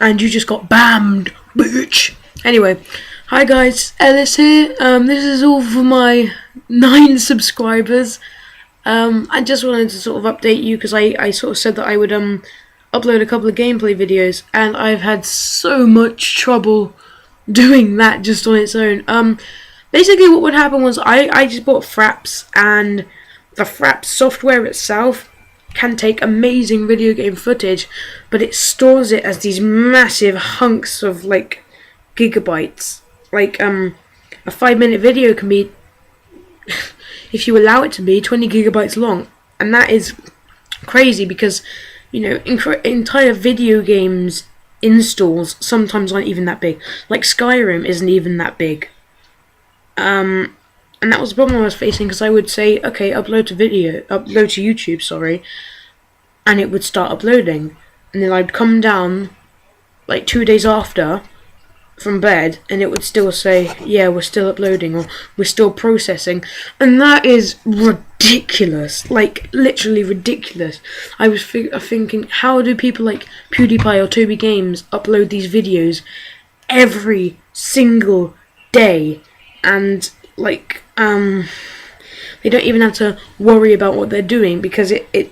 and you just got bammed, bitch. Anyway, hi guys, Ellis here. This is all for my 9 subscribers. I just wanted to sort of update you because I sort of said that I would upload a couple of gameplay videos, and I've had so much trouble doing that just on its own. Basically what would happen was I just bought Fraps, and the Fraps software itself can take amazing video game footage, but it stores it as these massive hunks of like gigabytes. Like a 5-minute video can be, if you allow it to be, 20 gigabytes long, and that is crazy because, you know, entire video games installs sometimes aren't even that big. Like Skyrim isn't even that big. And that was the problem I was facing, because I would say, okay, upload to YouTube, sorry, and it would start uploading, and then I'd come down like 2 days after from bed, and it would still say, yeah, we're still uploading, or we're still processing, and that is ridiculous, like literally ridiculous. I was thinking, how do people like PewDiePie or Toby Games upload these videos every single day, and like they don't even have to worry about what they're doing, because they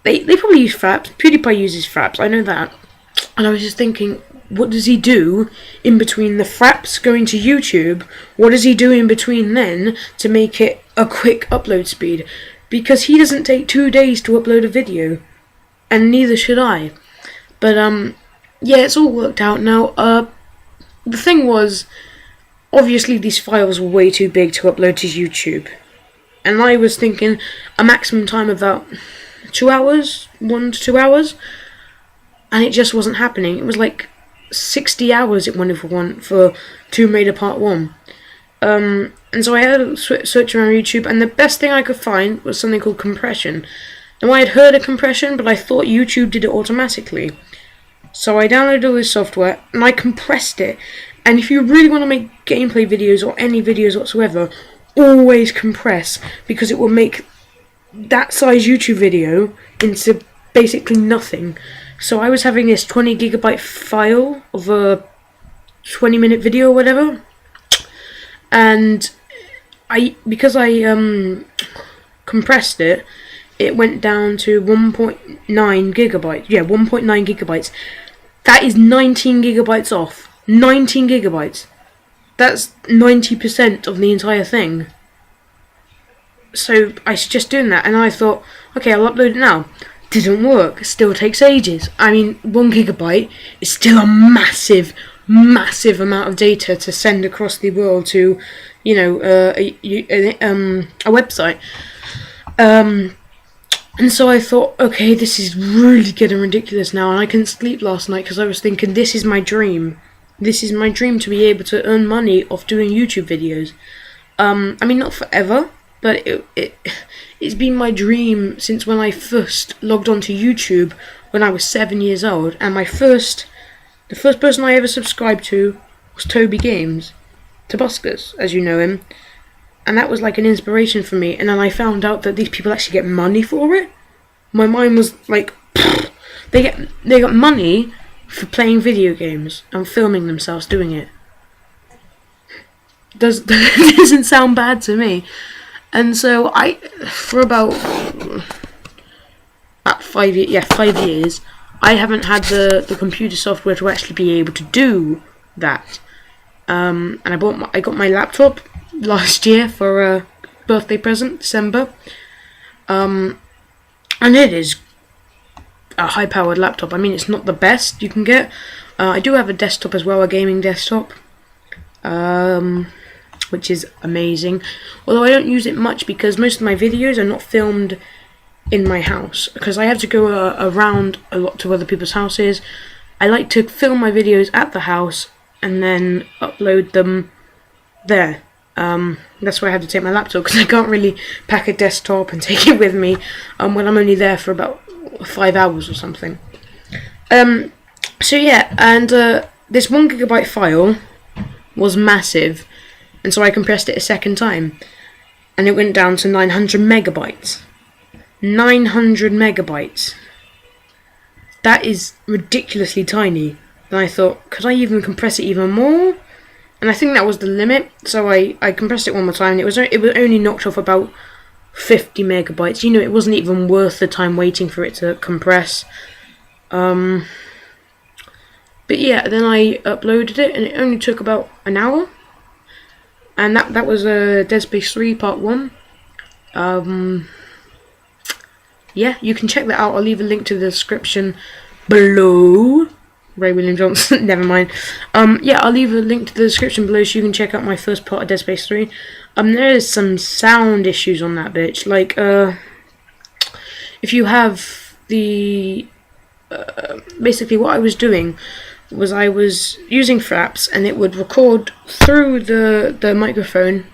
probably use Fraps. PewDiePie uses Fraps, I know that. And I was just thinking, what does he do in between the Fraps going to YouTube? What does he do in between then to make it a quick upload speed? Because he doesn't take 2 days to upload a video, and neither should I. But yeah, it's all worked out now. The thing was, obviously these files were way too big to upload to YouTube, and I was thinking a maximum time of about 2 hours, 1 to 2 hours, and it just wasn't happening. It was like 60 hours it wanted for Tomb Raider Part 1. And so I had a search around YouTube, and the best thing I could find was something called compression. Now, I had heard of compression, but I thought YouTube did it automatically. So I downloaded all this software, and I compressed it. And if you really want to make gameplay videos, or any videos whatsoever, always compress, because it will make that size YouTube video into basically nothing. So I was having this 20 gigabyte file of a 20-minute video or whatever, and because I compressed it, it went down to 1.9 gigabytes. Yeah, 1.9 gigabytes. That is 19 gigabytes off. 19 gigabytes. That's 90% of the entire thing. So I suggest doing that, and I thought, okay, I'll upload it now. Didn't work. It still takes ages. I mean, 1 gigabyte is still a massive amount of data to send across the world to, you know, a website. And so I thought, okay, this is really getting ridiculous now, and I couldn't sleep last night because I was thinking, this is my dream. This is my dream, to be able to earn money off doing YouTube videos. I mean, not forever, but it's been my dream since when I first logged onto YouTube when I was 7 years old, and the first person I ever subscribed to was Toby Games, Tobuscus, as you know him, and that was like an inspiration for me. And then I found out that these people actually get money for it. My mind was like, they got money for playing video games and filming themselves doing it. Doesn't sound bad to me. And so for about 5 years, I haven't had the computer software to actually be able to do that. And I got my laptop last year for a birthday present, December. And it is a high-powered laptop. I mean, it's not the best you can get. I do have a desktop as well, a gaming desktop, which is amazing. Although I don't use it much because most of my videos are not filmed in my house, because I have to go around a lot to other people's houses. I like to film my videos at the house and then upload them there. That's why I have to take my laptop, because I can't really pack a desktop and take it with me when I'm only there for about 5 hours or something. So yeah, and this 1 gigabyte file was massive, and so I compressed it a second time, and it went down to 900 megabytes. 900 megabytes. that is ridiculously tiny. And I thought, could I even compress it even more? And I think that was the limit, so I compressed it one more time, and it was only knocked off about 50 megabytes. You know, it wasn't even worth the time waiting for it to compress. But yeah, then I uploaded it, and it only took about an hour. And that was Dead Space 3 Part 1. Yeah, you can check that out. I'll leave a link to the description below. Ray William Johnson, never mind. Yeah, I'll leave a link to the description below so you can check out my first part of Dead Space 3. There is some sound issues on that bitch. Like, if you have the... basically what I was doing was I was using Fraps, and it would record through the microphone,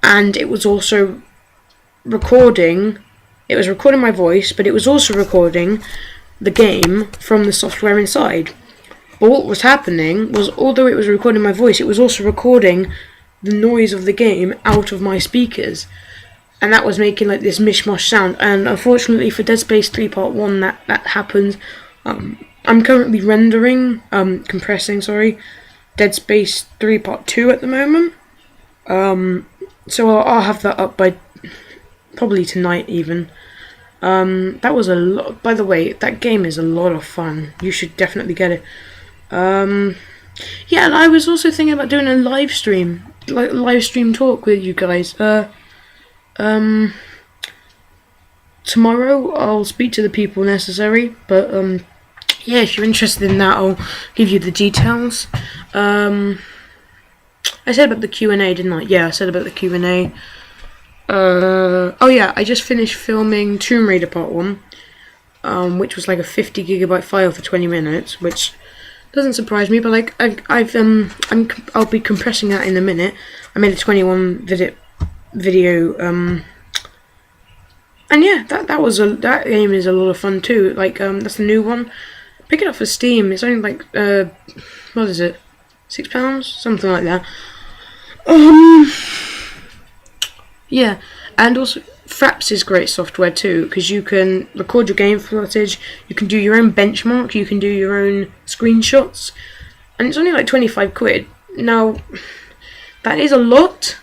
and it was also recording... It was recording my voice, but it was also recording the game from the software inside. But what was happening was, although it was recording my voice, it was also recording the noise of the game out of my speakers, and that was making like this mishmash sound. And unfortunately for Dead Space 3 Part 1 that happened. I'm currently compressing Dead Space 3 Part 2 at the moment. So I'll have that up by probably tonight even. That was a lot. By the way, that game is a lot of fun. You should definitely get it. Yeah, and I was also thinking about doing a live stream, like live stream talk with you guys. Tomorrow I'll speak to the people necessary, but yeah, if you're interested in that, I'll give you the details. I said about the Q&A, didn't I? Yeah, I said about the Q&A. Oh yeah, I just finished filming Tomb Raider Part 1, which was like a 50 gigabyte file for 20 minutes, which doesn't surprise me, but like I'll be compressing that in a minute. I made a 21 video, and yeah, that game is a lot of fun too. Like that's the new one. Pick it up for Steam. It's only like what is it, £6, something like that. Yeah, and also Fraps is great software too, because you can record your game footage, you can do your own benchmark, you can do your own screenshots, and it's only like 25 quid. Now, that is a lot,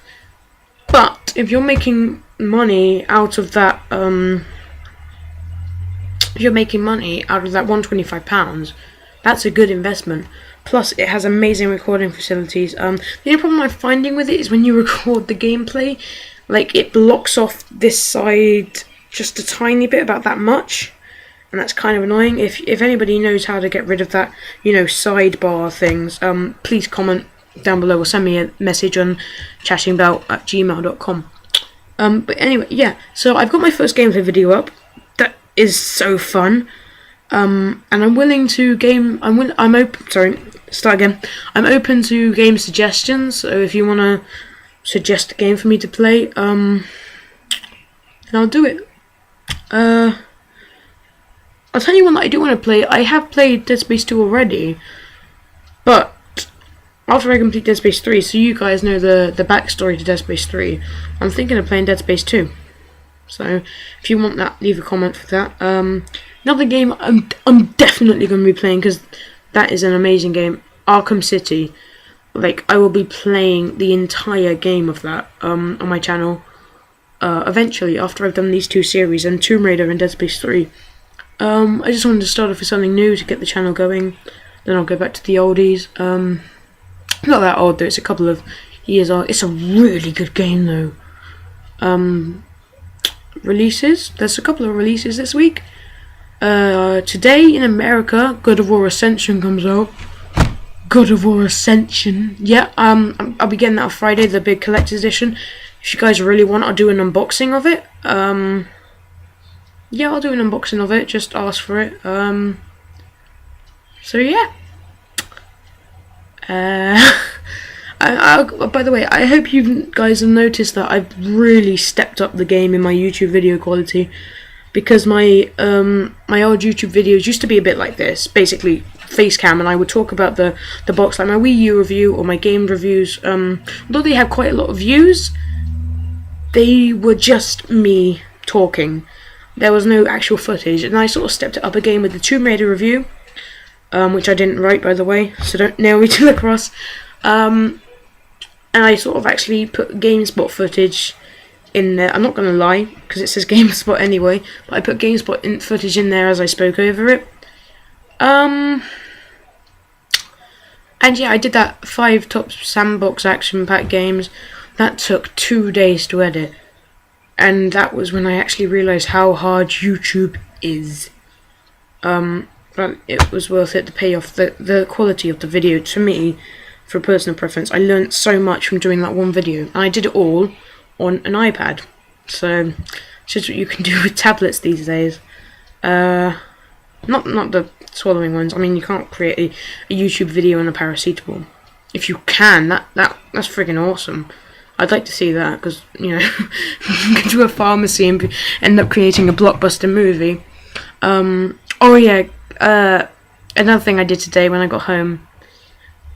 but if you're making money out of that, £125, that's a good investment. Plus, it has amazing recording facilities. The only problem I'm finding with it is when you record the gameplay, like, it blocks off this side just a tiny bit, about that much, and that's kind of annoying. If anybody knows how to get rid of that, you know, sidebar things, please comment down below or send me a message on chattingbell@gmail.com. But anyway, yeah, so I've got my first gameplay video up. That is so fun. And I'm willing to I'm open to game suggestions, so if you want to suggest a game for me to play, then I'll do it. I'll tell you one that I do want to play. I have played Dead Space 2 already, but after I complete Dead Space 3, so you guys know the backstory to Dead Space 3, I'm thinking of playing Dead Space 2. So if you want that, leave a comment for that. Another game I'm definitely going to be playing, because that is an amazing game, Arkham City. Like, I will be playing the entire game of that on my channel eventually, after I've done these two series, and Tomb Raider and Dead Space 3. I just wanted to start off with something new to get the channel going, then I'll go back to the oldies. Not that old though, it's a couple of years old. It's a really good game though. Releases, there's a couple of releases this week. Today in America, God of War Ascension comes out. God of War Ascension. Yeah, I'll be getting that on Friday, the big collector's edition. If you guys really want, I'll do an unboxing of it. Yeah, I'll do an unboxing of it, just ask for it. So yeah. By the way, I hope you guys have noticed that I've really stepped up the game in my YouTube video quality, because my old YouTube videos used to be a bit like this, basically face cam, and I would talk about the box, like my Wii U review or my game reviews. Although they had quite a lot of views, they were just me talking. there was no actual footage, and I sort of stepped it up again with the Tomb Raider review, which I didn't write, by the way, so don't nail me to the cross. And I sort of actually put GameSpot footage in there. I'm not going to lie, because it says GameSpot anyway, but I put GameSpot footage in there as I spoke over it. And yeah, I did that 5 top sandbox action pack games. That took 2 days to edit. And that was when I actually realised how hard YouTube is. But it was worth it to pay off the quality of the video to me, for personal preference. I learnt so much from doing that one video. And I did it all on an iPad. So, it's just what you can do with tablets these days. Not the swallowing ones. I mean, you can't create a YouTube video on a paracetamol. If you can, that's friggin' awesome. I'd like to see that, because, you know, go to a pharmacy and end up creating a blockbuster movie. Oh yeah, another thing I did today when I got home,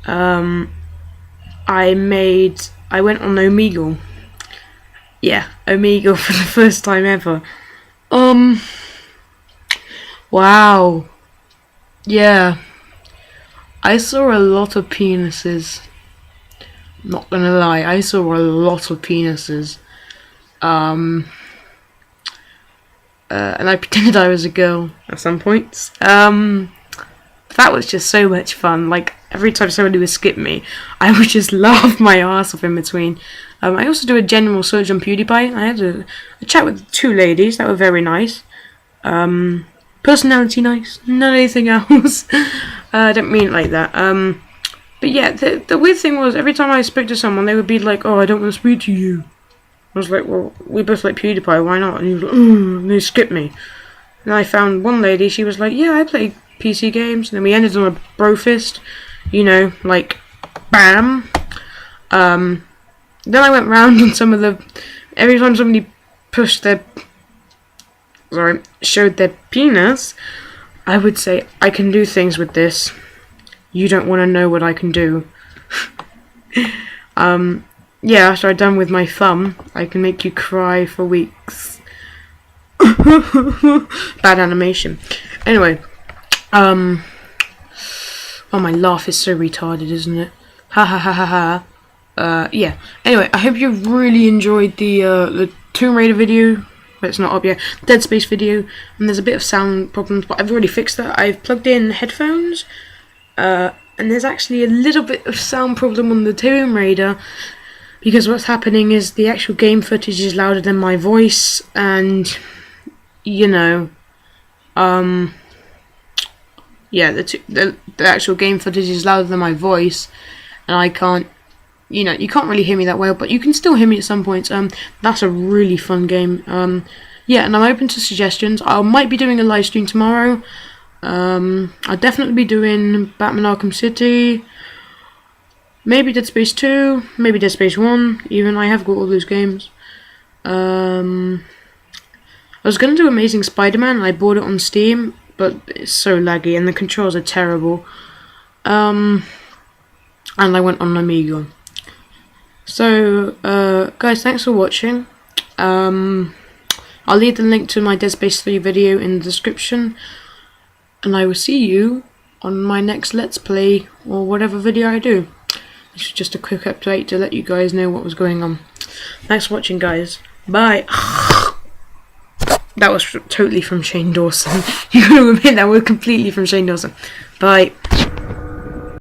I went on Omegle. Yeah, Omegle for the first time ever. Wow. Yeah. I saw a lot of penises. Not gonna lie, I saw a lot of penises. And I pretended I was a girl at some points. That was just so much fun. Like, every time somebody would skip me, I would just laugh my ass off in between. I also do a general search on PewDiePie. I had a chat with 2 ladies that were very nice. Personality nice, not anything else. I don't mean it like that. But yeah, the weird thing was, every time I spoke to someone, they would be like, "Oh, I don't want to speak to you." I was like, "Well, we both like PewDiePie, why not?" And he was like, and they skipped me. And I found one lady, she was like, "Yeah, I play PC games." And then we ended on a bro fist, you know, like, bam. Then I went round on some of the, every time somebody showed their penis, I would say, "I can do things with this. You don't want to know what I can do." Yeah, after I'm done with my thumb, I can make you cry for weeks. Bad animation. Anyway, oh, my laugh is so retarded, isn't it? Ha ha ha ha ha. Yeah. Anyway, I hope you really enjoyed the Tomb Raider video. But it's not up yet. Dead Space video, and there's a bit of sound problems, but I've already fixed that. I've plugged in headphones, and there's actually a little bit of sound problem on the Tomb Raider, because what's happening is the actual game footage is louder than my voice, and, you know, yeah, the actual game footage is louder than my voice, and I can't, you know, you can't really hear me that well, but you can still hear me at some points. That's a really fun game. Yeah, and I'm open to suggestions. I might be doing a live stream tomorrow. I'll definitely be doing Batman Arkham City, maybe Dead Space 2, maybe Dead Space 1, even. I have got all those games. I was going to do Amazing Spider-Man, and I bought it on Steam, but it's so laggy, and the controls are terrible. And I went on Omegle. So, guys, thanks for watching. I'll leave the link to my Dead Space 3 video in the description, and I will see you on my next Let's Play, or whatever video I do. This is just a quick update to let you guys know what was going on. Thanks for watching, guys. Bye. That was totally from Shane Dawson. You gotta admit, that was completely from Shane Dawson. Bye.